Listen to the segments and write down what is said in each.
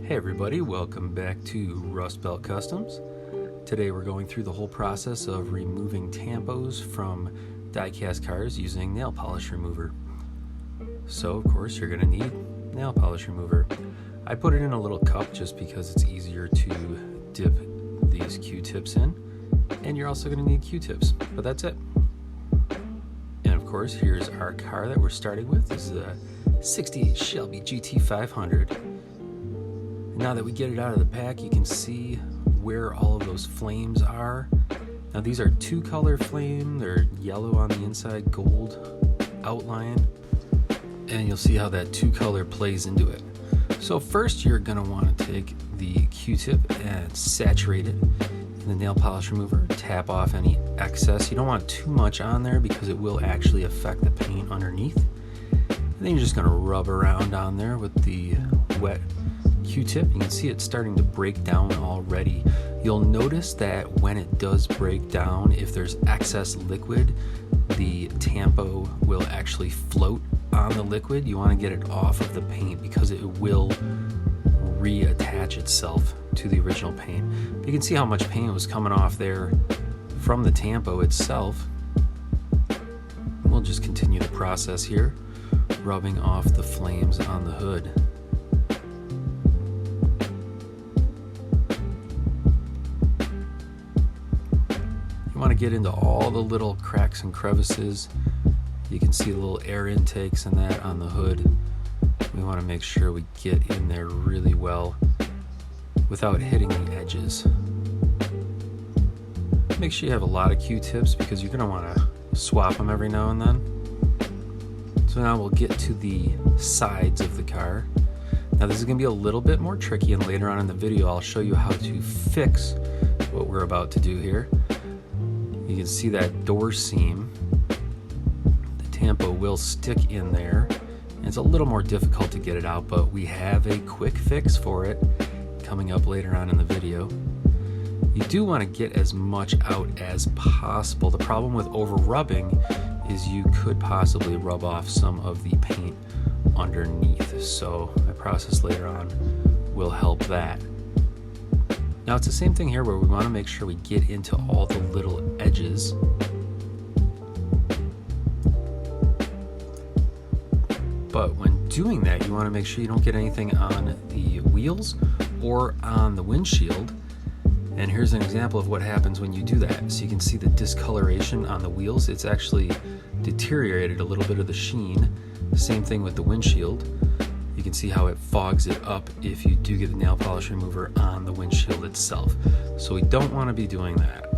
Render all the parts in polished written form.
Hey everybody, welcome back to Rust Belt Customs. Today we're going through the whole process of removing tampos from die-cast cars using nail polish remover. So of course you're going to need nail polish remover. I put it in a little cup just because it's easier to dip these Q-tips in, and you're also going to need Q-tips, but that's it. And of course here's our car that we're starting with. This is a 68 Shelby GT500. Now that we get it out of the pack, you can see where all of those flames are. Now these are two-color flame. They're yellow on the inside, gold outline, and you'll see how that two-color plays into it. So first you're going to want to take the Q-tip and saturate it in the nail polish remover. Tap off any excess. You don't want too much on there because it will actually affect the paint underneath. And then you're just going to rub around on there with the wet Q-tip. You can see it starting to break down already. You'll notice that when it does break down, if there's excess liquid, the tampo will actually float on the liquid. You want to get it off of the paint because it will reattach itself to the original paint. But you can see how much paint was coming off there from the tampo itself. We'll just continue the process here, rubbing off the flames on the hood. You want to get into all the little cracks and crevices. You can see the little air intakes and that on the hood. We want to make sure we get in there really well without hitting the edges. Make sure you have a lot of Q-tips because you're going to want to swap them every now and then. So now we'll get to the sides of the car. Now this is going to be a little bit more tricky, and later on in the video I'll show you how to fix what we're about to do here. You can see that door seam. The tampo will stick in there. And it's a little more difficult to get it out, but we have a quick fix for it coming up later on in the video. You do want to get as much out as possible. The problem with over rubbing is you could possibly rub off some of the paint underneath. So my process later on will help that. Now it's the same thing here where we want to make sure we get into all the little edges. But when doing that, you want to make sure you don't get anything on the wheels or on the windshield. And here's an example of what happens when you do that. So you can see the discoloration on the wheels. It's actually deteriorated a little bit of the sheen. Same thing with the windshield. You can see how it fogs it up if you do get the nail polish remover on the windshield itself. So we don't want to be doing that.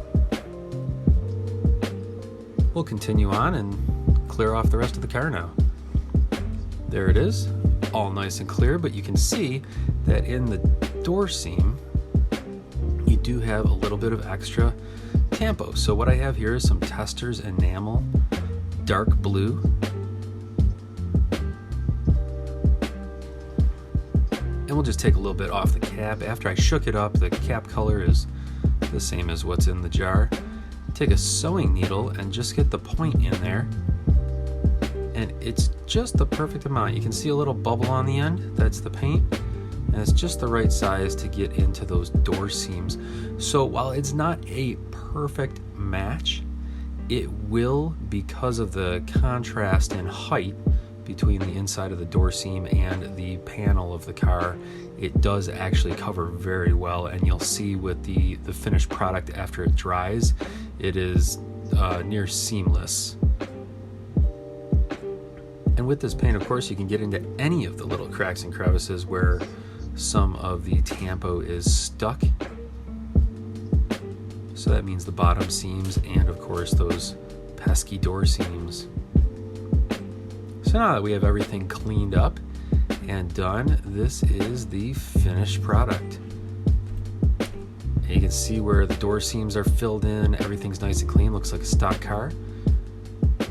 We'll continue on and clear off the rest of the car now. There it is, all nice and clear, but you can see that in the door seam, you do have a little bit of extra tampo. So what I have here is some Testors enamel, dark blue. And we'll just take a little bit off the cap. After I shook it up, the cap color is the same as what's in the jar. Take a sewing needle and just get the point in there. And it's just the perfect amount. You can see a little bubble on the end. That's the paint. And it's just the right size to get into those door seams. So while it's not a perfect match, it will, because of the contrast in height between the inside of the door seam and the panel of the car, it does actually cover very well. And you'll see with the finished product after it dries, it is near seamless. And with this paint, of course, you can get into any of the little cracks and crevices where some of the tampo is stuck. So that means the bottom seams and, of course, those pesky door seams. So now that we have everything cleaned up and done, this is the finished product. And you can see where the door seams are filled in. Everything's nice and clean, looks like a stock car.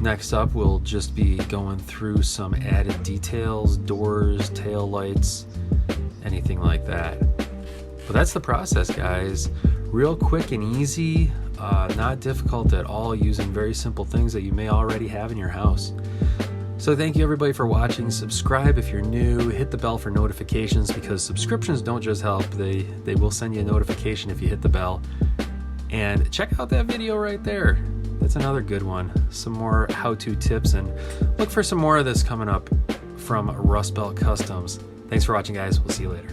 Next up, we'll just be going through some added details, doors, tail lights, anything like that. But that's the process, guys. Real quick and easy, not difficult at all, using very simple things that you may already have in your house. So thank you everybody for watching. Subscribe if you're new. Hit the bell for notifications, because subscriptions don't just help. They will send you a notification if you hit the bell. And check out that video right there. That's another good one. Some more how-to tips, and look for some more of this coming up from Rust Belt Customs. Thanks for watching, guys. We'll see you later.